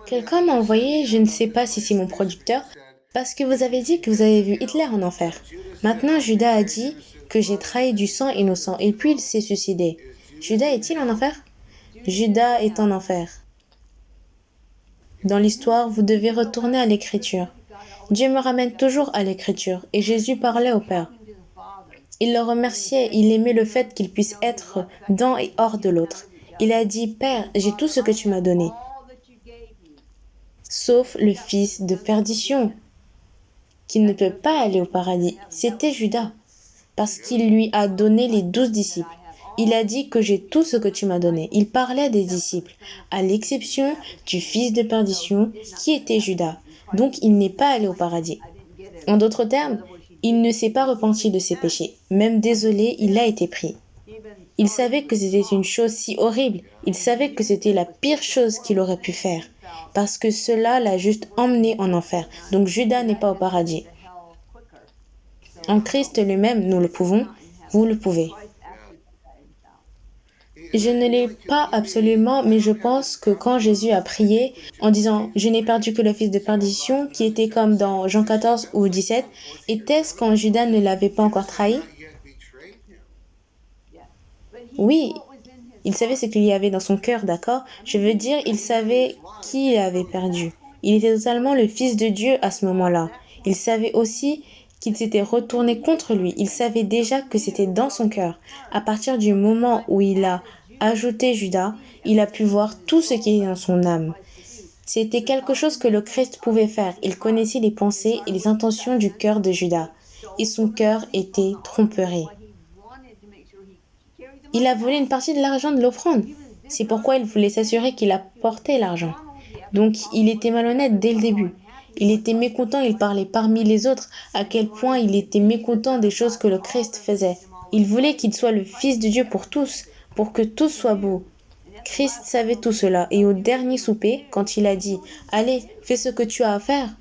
Quelqu'un m'a envoyé, je ne sais pas si c'est mon producteur, parce que vous avez dit que vous avez vu Hitler en enfer. Maintenant, Judas a dit que j'ai trahi du sang innocent et puis il s'est suicidé. Judas est-il en enfer? Judas est en enfer. Dans l'histoire, vous devez retourner à l'écriture. Dieu me ramène toujours à l'écriture et Jésus parlait au Père. Il le remerciait, il aimait le fait qu'il puisse être dans et hors de l'autre. Il a dit, Père, j'ai tout ce que tu m'as donné, sauf le fils de perdition, qui ne peut pas aller au paradis. C'était Judas, parce qu'il lui a donné les 12 disciples. Il a dit que j'ai tout ce que tu m'as donné. Il parlait des disciples, à l'exception du fils de perdition, qui était Judas. Donc il n'est pas allé au paradis. En d'autres termes, il ne s'est pas repenti de ses péchés. Même désolé, il a été pris. Il savait que c'était une chose si horrible. Il savait que c'était la pire chose qu'il aurait pu faire. Parce que cela l'a juste emmené en enfer. Donc Judas n'est pas au paradis. En Christ lui-même, nous le pouvons, vous le pouvez. Je ne l'ai pas absolument, mais je pense que quand Jésus a prié en disant « Je n'ai perdu que le fils de perdition » qui était comme dans Jean 14 ou 17, était-ce quand Judas ne l'avait pas encore trahi? Oui, il savait ce qu'il y avait dans son cœur, d'accord? Je veux dire, il savait qui il avait perdu. Il était totalement le fils de Dieu à ce moment-là. Il savait aussi qu'il s'était retourné contre lui. Il savait déjà que c'était dans son cœur. À partir du moment où il a ajouté Judas, il a pu voir tout ce qui est dans son âme. C'était quelque chose que le Christ pouvait faire. Il connaissait les pensées et les intentions du cœur de Judas. Et son cœur était tromperie. Il a volé une partie de l'argent de l'offrande. C'est pourquoi il voulait s'assurer qu'il apportait l'argent. Donc il était malhonnête dès le début. Il était mécontent, il parlait parmi les autres, à quel point il était mécontent des choses que le Christ faisait. Il voulait qu'il soit le Fils de Dieu pour tous, pour que tous soient beaux. Christ savait tout cela, et au dernier souper, quand il a dit « Allez, fais ce que tu as à faire »,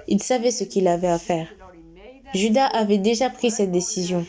il savait ce qu'il avait à faire. Judas avait déjà pris cette décision.